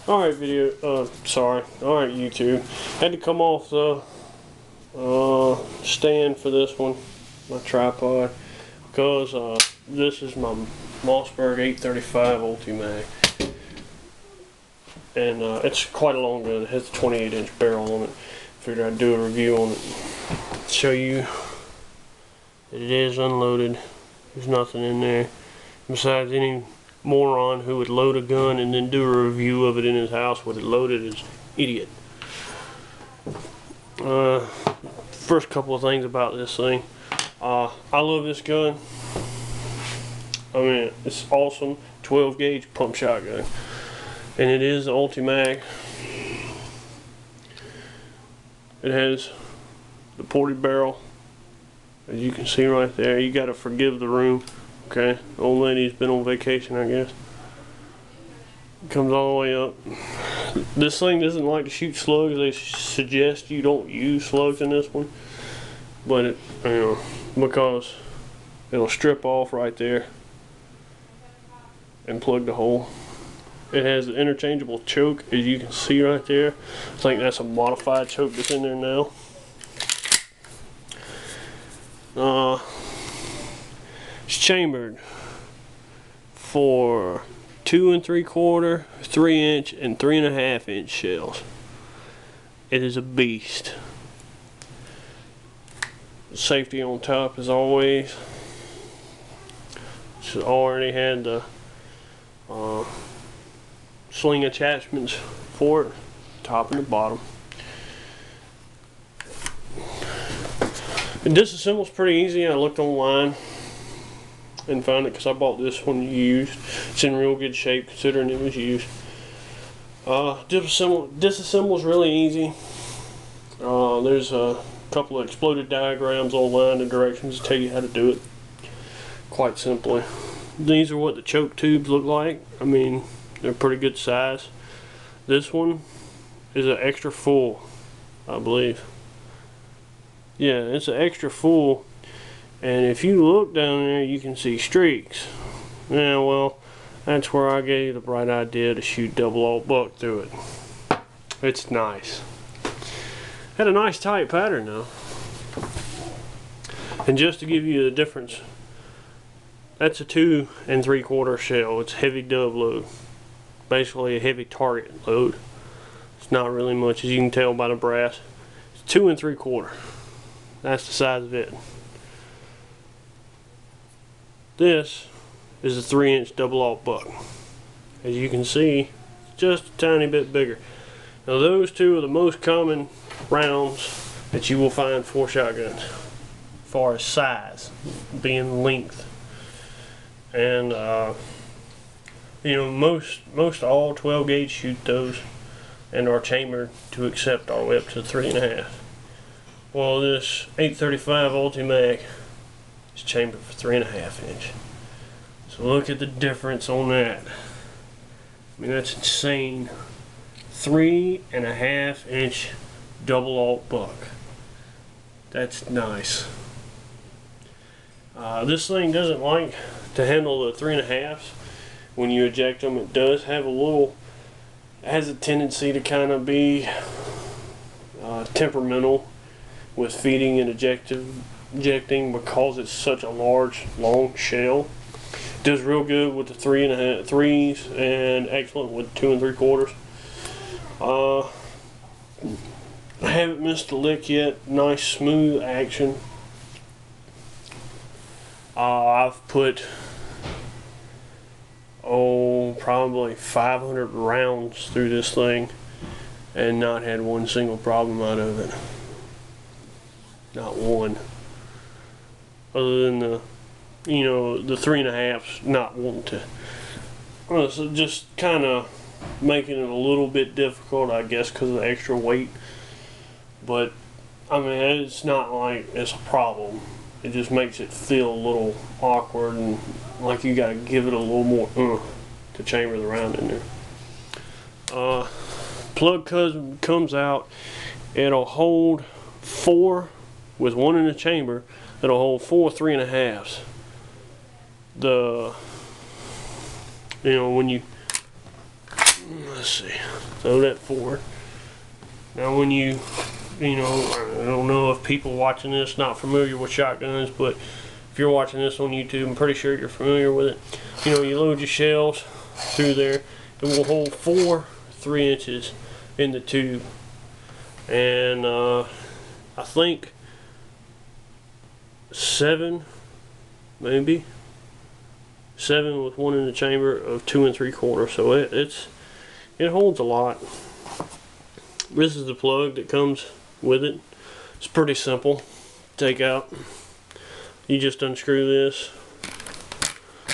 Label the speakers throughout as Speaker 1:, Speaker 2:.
Speaker 1: Alright sorry. Alright YouTube. Had to come off the stand for this one, my tripod, because this is my Mossberg 835 Ulti mag. And it's quite a long gun. It has a 28-inch barrel on it. Figured I'd do a review on it. Show you that it is unloaded. There's nothing in there. Besides, any moron who would load a gun and then do a review of it in his house with it loaded is idiot. First couple of things about this thing. I love this gun. I mean, it's awesome. 12 gauge pump shotgun. And it is the Ulti mag. It has the ported barrel, as you can see right there. You gotta forgive the room. Okay, the old lady's been on vacation, I guess. It comes all the way up. This thing doesn't like to shoot slugs. They suggest you don't use slugs in this one, but it, because it'll strip off right there and plug the hole. It has an interchangeable choke, as you can see right there. I think that's a modified choke that's in there now. It's chambered for 2 3/4, 3-inch, and 3.5-inch shells. It is a beast. Safety on top as always. It's already had the sling attachments for it, top and the bottom. And disassemble's pretty easy. I looked online and found it because I bought this one used. It's in real good shape considering it was used. Disassemble's really easy. There's a couple of exploded diagrams online and directions to tell you how to do it quite simply. These are what the choke tubes look like. I mean, they're pretty good size. This one is an extra full, I believe. Yeah, it's an extra full, and if you look down there you can see streaks. Yeah, well, that's where I gave you the bright idea to shoot double-aught buck through it. It's nice. Had a nice tight pattern though. And just to give you the difference, that's a 2 3/4 shell. It's heavy dove load. Basically a heavy target load. It's not really much, as you can tell by the brass. It's 2 3/4. That's the size of it. This is a 3-inch double-aught buck. As you can see, just a tiny bit bigger. Now those two are the most common rounds that you will find for shotguns, as far as size, being length. And most all 12 gauge shoot those and are chambered to accept all the way up to 3.5. Well, this 835 Ulti mag is chambered for 3.5-inch. So look at the difference on that. I mean, that's insane. 3.5-inch double-aught buck. That's nice. This thing doesn't like to handle the 3.5s. When you eject them, it does have it has a tendency to kind of be temperamental with feeding and ejecting because it's such a large, long shell. It does real good with the 3s and excellent with 2 3/4. I haven't missed a lick yet. Nice smooth action. I've put probably 500 rounds through this thing and not had one single problem out of it. Not one. Other than the 3.5s not wanting to. So just kind of making it a little bit difficult, I guess, because of the extra weight. But I mean, it's not like it's a problem. It just makes it feel a little awkward and like you gotta give it a little more to chamber the round in there. Plug comes out. It'll hold 4 with 1 in the chamber. It'll hold 4 3.5s. When you let's see, throw that forward. Now when you know, I don't know if people watching this not familiar with shotguns, but if you're watching this on YouTube, I'm pretty sure you're familiar with it. You know, you load your shells through there. It will hold 4 3-inches in the tube, and I think 7, maybe 7 with 1 in the chamber of 2 3/4. So it holds a lot. This is the plug that comes with it. It's pretty simple. Take out. You just unscrew this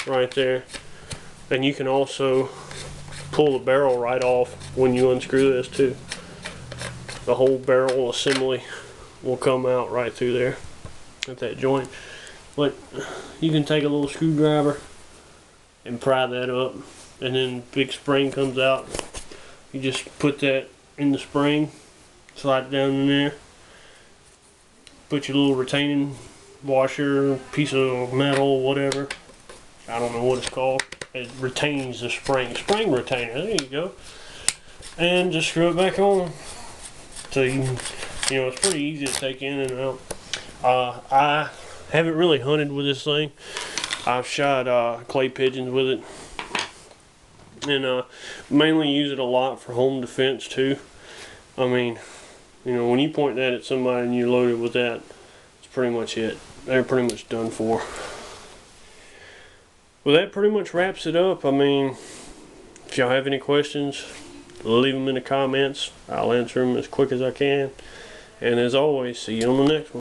Speaker 1: right there, and you can also pull the barrel right off when you unscrew this too. The whole barrel assembly will come out right through there at that joint. But you can take a little screwdriver and pry that up, and then big spring comes out. You just put that in the spring, slide it down in there, put your little retaining washer, piece of metal, whatever, I don't know what it's called. It retains the spring retainer. There you go. And just screw it back on. So you know, it's pretty easy to take in and out. I haven't really hunted with this thing. I've shot clay pigeons with it, and mainly use it a lot for home defense too. I mean, you know, when you point that at somebody and you load it with that, it's pretty much it. They're pretty much done for. Well, that pretty much wraps it up. I mean, if y'all have any questions, leave them in the comments. I'll answer them as quick as I can. And as always, see you on the next one.